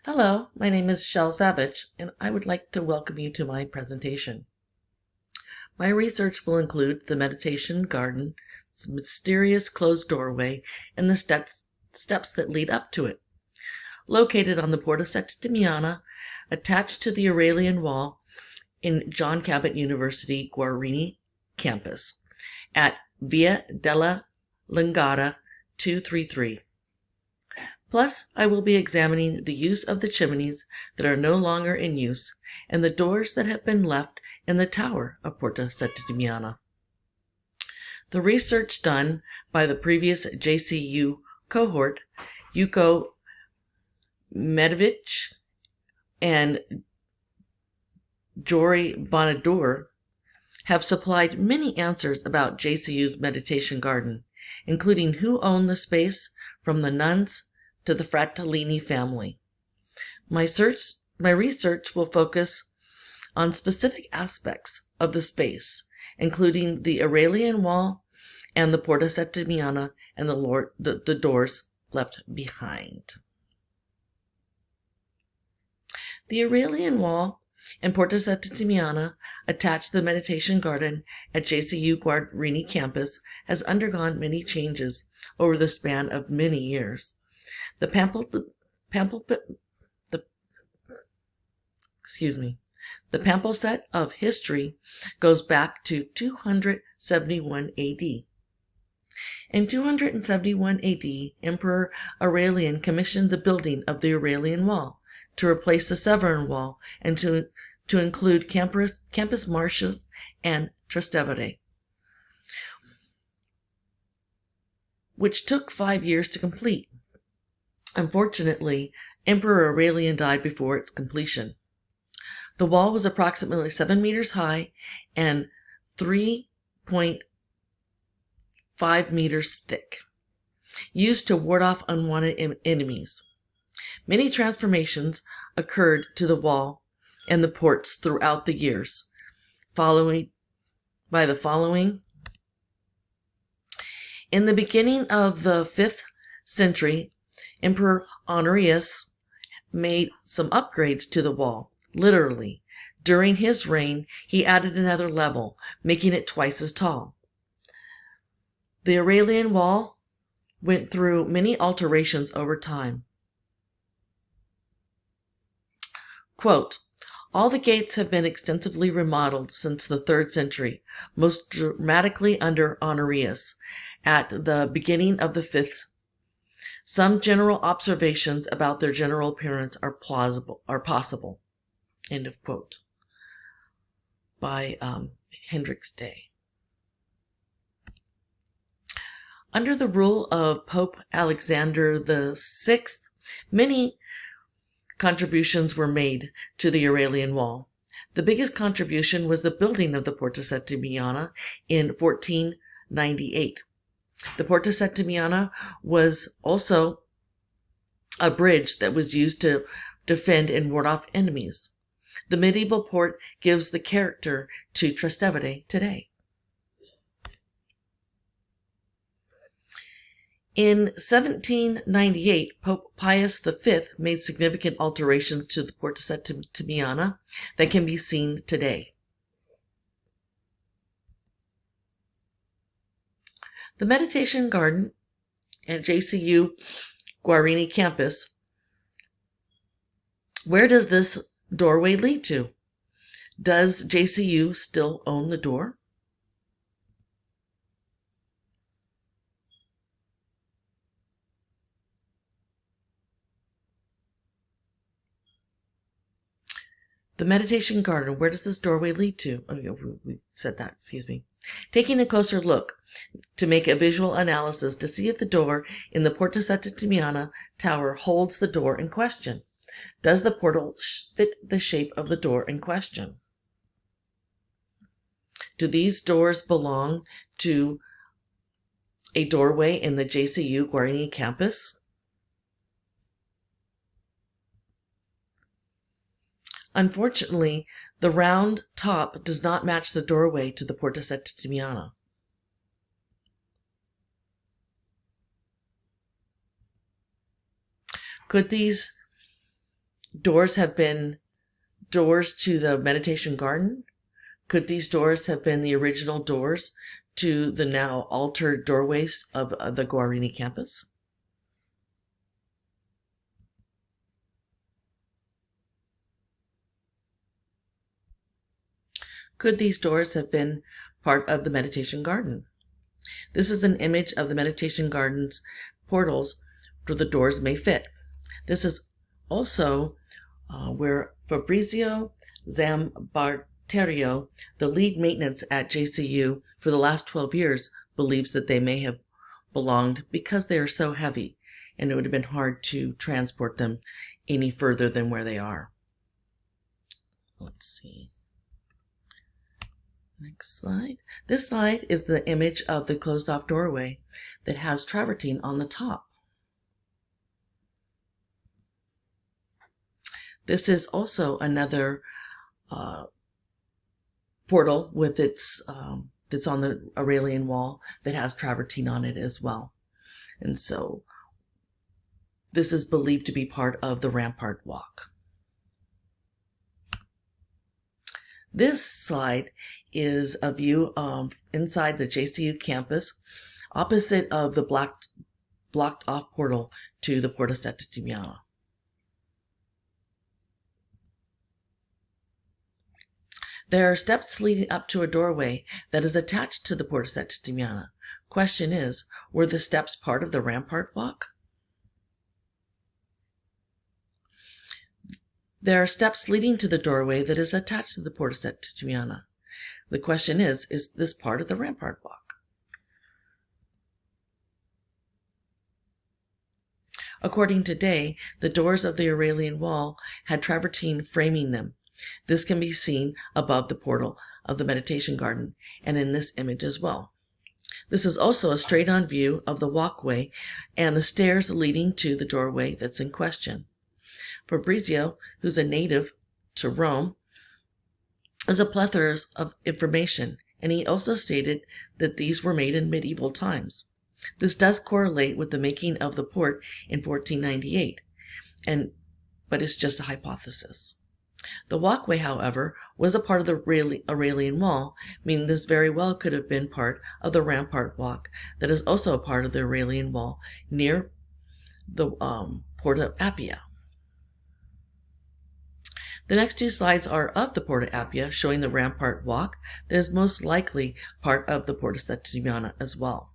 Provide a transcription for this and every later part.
Hello, my name is Shel Savage, and I would like to welcome you to my presentation. My research will include the meditation garden, its mysterious closed doorway, and the steps that lead up to it. Located on the Porta Settimana, attached to the Aurelian Wall in John Cabot University Guarini campus at Via della Lingara 233. Plus, I will be examining the use of the chimneys that are no longer in use and the doors that have been left in the tower of Porta Settimana. The research done by the previous JCU cohort, Yuko Medovich and Jory Bonadur, have supplied many answers about JCU's meditation garden, including who owned the space from the nuns to the Fratellini family. My research will focus on specific aspects of the space, including the Aurelian Wall and the Porta Settimana and the doors left behind. The Aurelian Wall and Porta Settimana, attached to the meditation garden at JCU Guarini campus, has undergone many changes over the span of many years. The pamphlet of history goes back to 271 AD. In 271 AD, Emperor Aurelian commissioned the building of the Aurelian Wall to replace the Severan Wall and to include Campus Martius and Trastevere, which took 5 years to complete. Unfortunately, Emperor Aurelian died before its completion. The wall was approximately 7 meters high and 3.5 meters thick, used to ward off unwanted enemies. Many transformations occurred to the wall and the ports throughout the years. In the beginning of the 5th century, Emperor Honorius made some upgrades to the wall. Literally, during his reign, he added another level, making it twice as tall. The Aurelian Wall went through many alterations over time. Quote, all the gates have been extensively remodeled since the 3rd century, most dramatically under Honorius at the beginning of the 5th. Some general observations about their general appearance are possible. End of quote. By Hendrix Day. Under the rule of Pope Alexander VI, many contributions were made to the Aurelian Wall. The biggest contribution was the building of the Porta Settimana in 1498. The Porta Settimana was also a bridge that was used to defend and ward off enemies. The medieval port gives the character to Trastevere today. In 1798, Pope Pius V made significant alterations to the Porta Settimana that can be seen today. The meditation garden at JCU Guarini campus. Where does this doorway lead to? Does JCU still own the door? The meditation garden, where does this doorway lead to? Oh, we said that, excuse me. Taking a closer look to make a visual analysis to see if the door in the Porta Settimana tower holds the door in question. Does the portal fit the shape of the door in question? Do these doors belong to a doorway in the JCU Guarini campus? Unfortunately, the round top does not match the doorway to the Porta Settimana. Could these doors have been doors to the meditation garden? Could these doors have been the original doors to the now altered doorways of the Guarini campus? Could these doors have been part of the meditation garden? This is an image of the meditation garden's portals where the doors may fit. This is also where Fabrizio Zambarterio, the lead maintenance at JCU for the last 12 years, believes that they may have belonged because they are so heavy and it would have been hard to transport them any further than where they are. Let's see. Next slide. This slide is the image of the closed off doorway that has travertine on the top. This is also another portal with its that's on the Aurelian wall that has travertine on it as well. And so this is believed to be part of the Rampart Walk. This slide is a view of inside the JCU campus, opposite of the blocked off portal to the Porta Settimana. There are steps leading up to a doorway that is attached to the Porta Settimana. Question is, were the steps part of the Rampart Walk? There are steps leading to the doorway that is attached to the Porta Settimana. The question is this part of the Rampart Walk? According to Day, the doors of the Aurelian wall had travertine framing them. This can be seen above the portal of the meditation garden and in this image as well. This is also a straight-on view of the walkway and the stairs leading to the doorway that's in question. Fabrizio, who's a native to Rome, is a plethora of information, and he also stated that these were made in medieval times. This does correlate with the making of the port in 1498, but it's just a hypothesis. The walkway, however, was a part of the Aurelian wall, meaning this very well could have been part of the Rampart Walk that is also a part of the Aurelian wall near the Porta Appia. The next two slides are of the Porta Appia, showing the Rampart Walk that is most likely part of the Porta Settimana as well.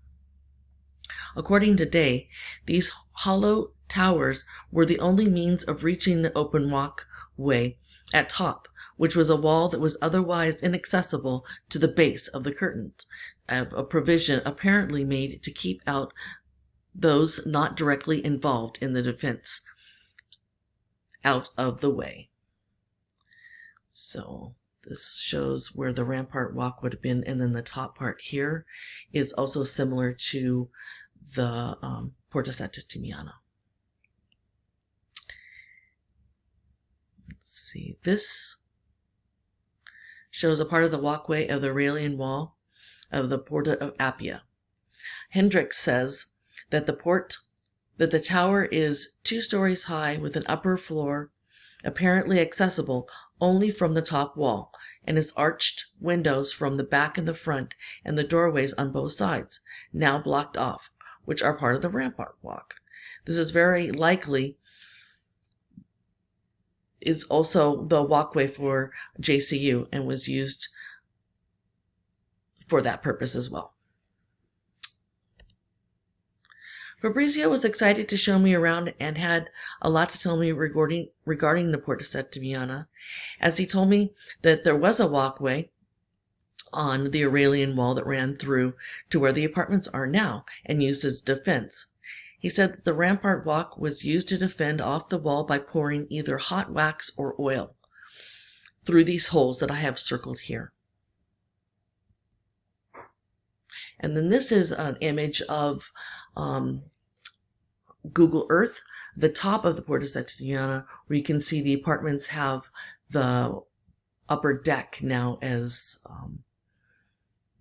According to Day, these hollow towers were the only means of reaching the open walkway at top, which was a wall that was otherwise inaccessible to the base of the curtains, a provision apparently made to keep out those not directly involved in the defense out of the way. So this shows where the Rampart Walk would have been, and then the top part here is also similar to the Porta Settimana. Let's see, this shows a part of the walkway of the Aurelian wall of the Porta of Appia. Hendricks says that the tower is 2 stories high with an upper floor apparently accessible only from the top wall, and its arched windows from the back and the front, and the doorways on both sides, now blocked off, which are part of the Rampart Walk. This is very likely is also the walkway for JCU and was used for that purpose as well. Fabrizio was excited to show me around and had a lot to tell me regarding the Porta Settimana, as he told me that there was a walkway on the Aurelian wall that ran through to where the apartments are now and used as defense. He said that the Rampart Walk was used to defend off the wall by pouring either hot wax or oil through these holes that I have circled here. And then this is an image of Google Earth, the top of the Porta Settimana, where you can see the apartments have the upper deck now as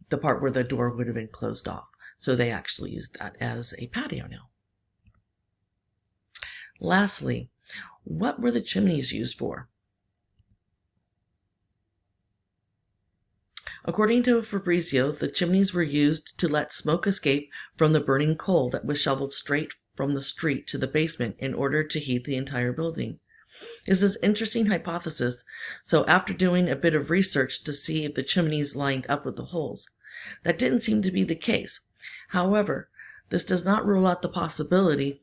the part where the door would have been closed off. So they actually use that as a patio now. Lastly, What were the chimneys used for? According to Fabrizio, the chimneys were used to let smoke escape from the burning coal that was shoveled straight from the street to the basement in order to heat the entire building. This is an interesting hypothesis, so after doing a bit of research to see if the chimneys lined up with the holes, that didn't seem to be the case. However, this does not rule out the possibility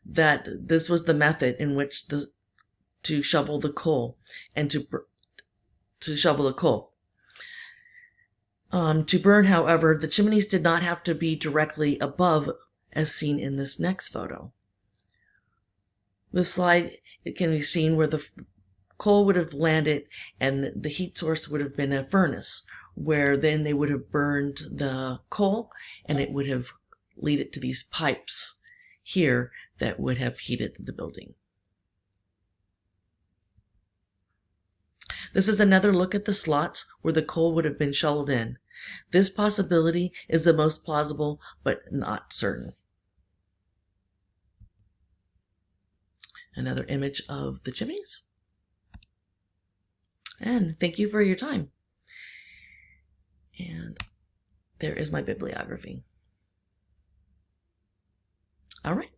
that this was the method in which to shovel the coal and to shovel the coal. To burn, however, the chimneys did not have to be directly above, as seen in this next photo. This slide, it can be seen where the coal would have landed and the heat source would have been a furnace, where then they would have burned the coal and it would have led it to these pipes here that would have heated the building. This is another look at the slots where the coal would have been shoveled in. This possibility is the most plausible, but not certain. Another image of the chimneys. And thank you for your time. And there is my bibliography. All right.